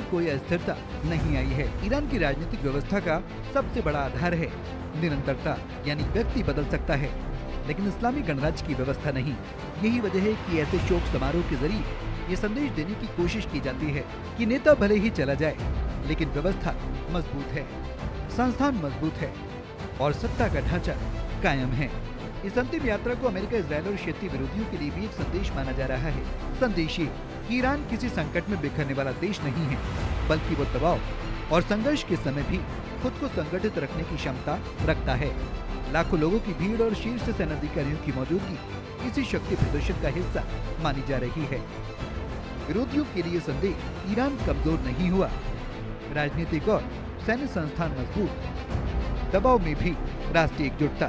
में कोई अस्थिरता नहीं आई है। ईरान की राजनीतिक व्यवस्था का सबसे बड़ा आधार है निरंतरता, यानी व्यक्ति बदल सकता है लेकिन इस्लामी गणराज्य की व्यवस्था नहीं। यही वजह है कि ऐसे शोक समारोह के जरिए ये संदेश देने की कोशिश की जाती है कि नेता भले ही चला जाए लेकिन व्यवस्था मजबूत है, संस्थान मजबूत है और सत्ता का ढांचा कायम है। इस अंतिम यात्रा को अमेरिका, इजरायल और क्षेत्रीय विरोधियों के लिए भी एक संदेश माना जा रहा है। संदेश ये कि ईरान किसी संकट में बिखरने वाला देश नहीं है, बल्कि वो दबाव और संघर्ष के समय भी खुद को संगठित रखने की क्षमता रखता है। लाखों लोगों की भीड़ और शीर्ष सेनाधिकारियों की मौजूदगी इसी शक्ति प्रदर्शन का हिस्सा मानी जा रही है। विरोधियों के लिए संदेश, ईरान कमजोर नहीं हुआ, राजनीतिक और सैन्य संस्थान मजबूत, दबाव में भी राष्ट्रीय एकजुटता,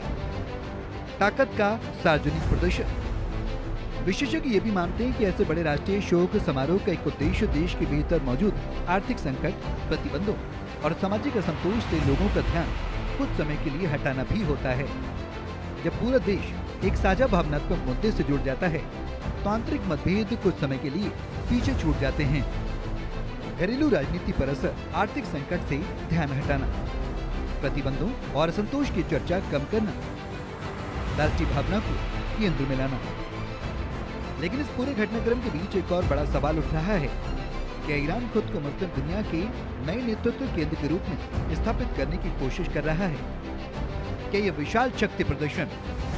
ताकत का सार्वजनिक प्रदर्शन। विशेषज्ञ ये भी मानते हैं कि ऐसे बड़े राष्ट्रीय शोक समारोह का एक उद्देश्य देश के भीतर मौजूद आर्थिक संकट, प्रतिबंधों और सामाजिक असंतोष से लोगों का ध्यान कुछ समय के लिए हटाना भी होता है। जब पूरा देश एक साझा भावनात्मक मुद्दे से जुड़ जाता है तो आंतरिक मतभेद कुछ समय के लिए पीछे छूट जाते हैं। घरेलू राजनीति पर असर, आर्थिक संकट से ध्यान हटाना, प्रतिबंधों और असंतोष की चर्चा कम करना, राष्ट्रीय भावना को केंद्र में लाना। लेकिन इस पूरे घटनाक्रम के बीच एक और बड़ा सवाल उठ रहा है, क्या ईरान खुद को मुस्लिम दुनिया के नए नेतृत्व केंद्र के रूप में स्थापित करने की कोशिश कर रहा है? क्या यह विशाल शक्ति प्रदर्शन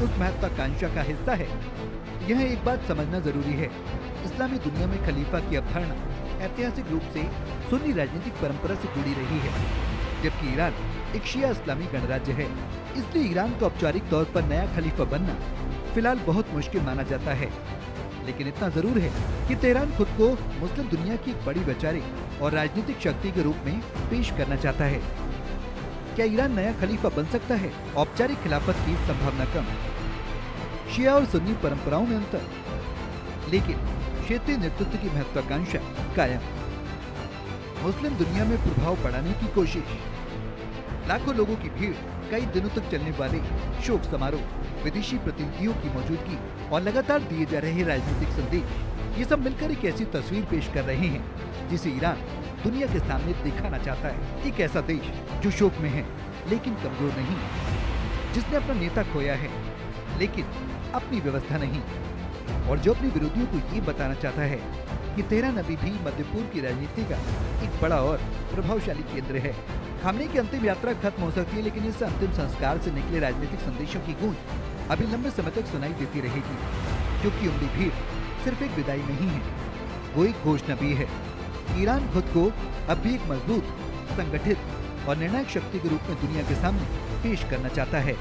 उस महत्वाकांक्षा का हिस्सा है? यह एक बात समझना जरूरी है, इस्लामी दुनिया में खलीफा की अवधारणा ऐतिहासिक रूप से सुन्नी राजनीतिक परंपरा से जुड़ी रही है, जबकि ईरान एक शिया इस्लामी गणराज्य है। इसलिए ईरान को औपचारिक तौर पर नया खलीफा बनना फिलहाल बहुत मुश्किल माना जाता है। लेकिन इतना जरूर है कि तेहरान खुद को मुस्लिम दुनिया की एक बड़ी वैचारिक और राजनीतिक शक्ति के रूप में पेश करना चाहता है। क्या ईरान नया खलीफा बन सकता है? औपचारिक खिलाफत की संभावना कम, शिया और सुन्नी परंपराओं में अंतर, लेकिन क्षेत्रीय नेतृत्व की महत्वाकांक्षा कायम। मुस्लिम दुनिया में प्रभाव बढ़ाने की कोशिश, लाखों लोगों की भीड़, कई दिनों तक चलने वाले शोक समारोह, विदेशी प्रतिनिधियों की मौजूदगी और लगातार दिए जा रहे राजनीतिक संदेश, ये सब मिलकर एक ऐसी तस्वीर पेश कर रहे हैं जिसे ईरान दुनिया के सामने दिखाना चाहता है। एक ऐसा देश जो शोक में है लेकिन कमजोर नहीं, जिसने अपना नेता खोया है लेकिन अपनी व्यवस्था नहीं, और जो अपने विरोधियों को ये बताना चाहता है कि तेहरान अभी भी मध्य पूर्व की राजनीति का एक बड़ा और प्रभावशाली केंद्र है। खामनेई की अंतिम यात्रा खत्म हो सकती है, लेकिन इस अंतिम संस्कार से निकले राजनीतिक संदेशों की गूंज अभी लंबे समय तक सुनाई देती रहेगी, क्योंकि उमड़ी भीड़ सिर्फ एक विदाई नहीं है, वो एक घोषणा भी है। ईरान खुद को अब भी एक मजबूत, संगठित और निर्णायक शक्ति के रूप में दुनिया के सामने पेश करना चाहता है।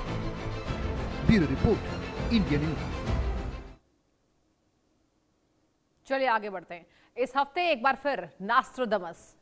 Bureau report, India news. चलिए आगे बढ़ते हैं। इस हफ्ते एक बार फिर नास्ट्राडामस।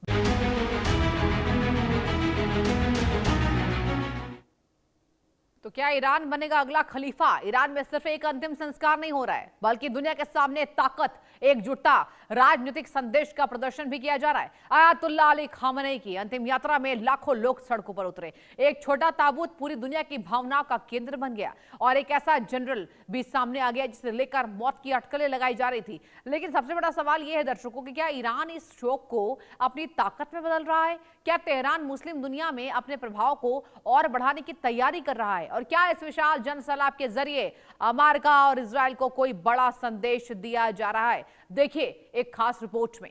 तो क्या ईरान बनेगा अगला खलीफा? ईरान में सिर्फ एक अंतिम संस्कार नहीं हो रहा है, बल्कि दुनिया के सामने ताकत, एकजुटता, राजनीतिक संदेश का प्रदर्शन भी किया जा रहा है। आयतुल्लाह अली खामनेई की अंतिम यात्रा में लाखों लोग सड़कों पर उतरे। एक छोटा ताबूत पूरी दुनिया की भावनाओं का केंद्र बन गया, और एक ऐसा जनरल भी सामने आ गया जिसे लेकर मौत की अटकलें लगाई जा रही थी। लेकिन सबसे बड़ा सवाल यह है दर्शकों कि क्या ईरान इस शोक को अपनी ताकत में बदल रहा है? क्या तेहरान मुस्लिम दुनिया में अपने प्रभाव को और बढ़ाने की तैयारी कर रहा है? और क्या इस विशाल जनसैलाब के जरिए अमेरिका और इजराइल को कोई बड़ा संदेश दिया जा रहा है? देखिए एक खास रिपोर्ट में।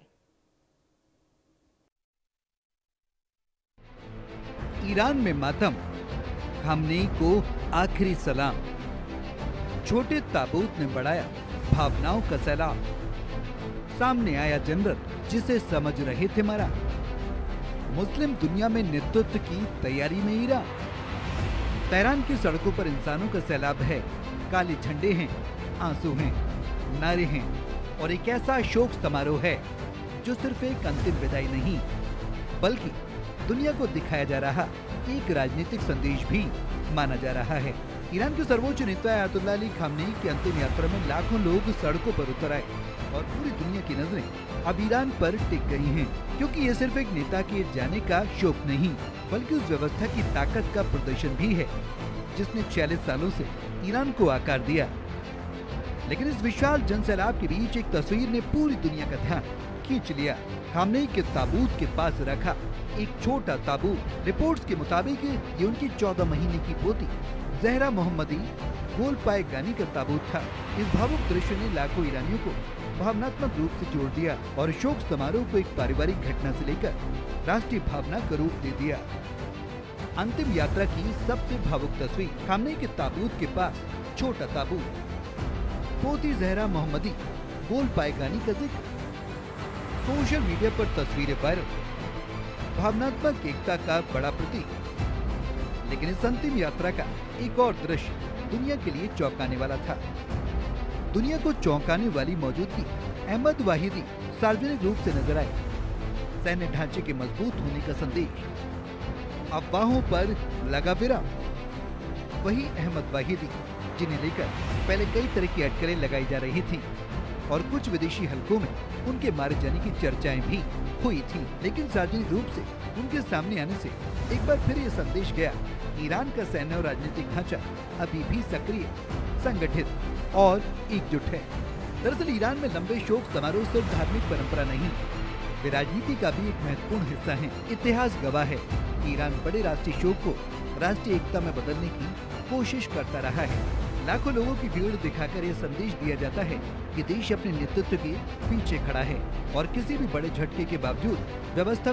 ईरान में मातम, खामनेई को आखिरी सलाम। छोटे ताबूत ने बढ़ाया भावनाओं का सैलाब। सामने आया जनरल जिसे समझ रहे थे मरा। मुस्लिम दुनिया में नेतृत्व की तैयारी में ईरान। तेहरान की सड़कों पर इंसानों का सैलाब है, काले झंडे हैं, आंसू हैं, नारे हैं, और एक ऐसा शोक समारोह है जो सिर्फ एक अंतिम विदाई नहीं, बल्कि दुनिया को दिखाया जा रहा एक राजनीतिक संदेश भी माना जा रहा है। ईरान के सर्वोच्च नेता आयतुल्लाह अली खामनेई की अंतिम यात्रा में लाखों लोग सड़कों पर उतर आए, और पूरी दुनिया की नजरें अब ईरान पर टिक गई हैं, क्योंकि ये सिर्फ एक नेता के जाने का शोक नहीं, बल्कि उस व्यवस्था की ताकत का प्रदर्शन भी है जिसने 46 सालों से ईरान को आकार दिया। लेकिन इस विशाल जनसैलाब के बीच एक तस्वीर ने पूरी दुनिया का ध्यान खींच लिया। खामनेई के ताबूत के पास रखा एक छोटा ताबूत। रिपोर्ट्स के मुताबिक ये उनकी 14 महीने की पोती जहरा मोहम्मदी गोलपायगानी का ताबूत था। इस भावुक दृश्य ने लाखों ईरानियों को भावनात्मक रूप से जोड़ दिया और शोक समारोह को एक पारिवारिक घटना से लेकर राष्ट्रीय भावना का रूप दे दिया। अंतिम यात्रा की सबसे भावुक तस्वीर, खामनेई के ताबूत के पास छोटा ताबूत, पोती जहरा मोहम्मदी गोलपायगानी का जिक्र। सोशल मीडिया पर तस्वीरें वायरल, भावनात्मक एकता का बड़ा प्रतीक। लेकिन इस अंतिम यात्रा का एक और दृश्य दुनिया के लिए चौंकाने वाला था। दुनिया को चौंकाने वाली मौजूदगी अहमद वाहिदी सार्वजनिक रूप से नजर आए। सैन्य ढांचे के मजबूत होने का संदेश, अफवाहों पर लगा विराम। वही अहमद वाहिदी जिन्हें लेकर पहले कई तरह की अटकलें लगाई जा रही थी और कुछ विदेशी हलकों में उनके मारे जाने की चर्चाएं भी हुई थी, लेकिन सार्वजनिक रूप से उनके सामने आने से एक बार फिर ये संदेश गया, ईरान का सैन्य और राजनीतिक ढांचा अभी भी सक्रिय, संगठित और एकजुट है। दरअसल ईरान में लंबे शोक समारोह सिर्फ धार्मिक परंपरा नहीं, वे राजनीति का भी एक महत्वपूर्ण हिस्सा हैं। इतिहास गवाह है कि ईरान बड़े राष्ट्रीय शोक को राष्ट्रीय एकता में बदलने की कोशिश करता रहा है। लाखों लोगों की भीड़ दिखाकर यह संदेश दिया जाता है कि देश अपने नेतृत्व के पीछे खड़ा है और किसी भी बड़े झटके के बावजूद व्यवस्था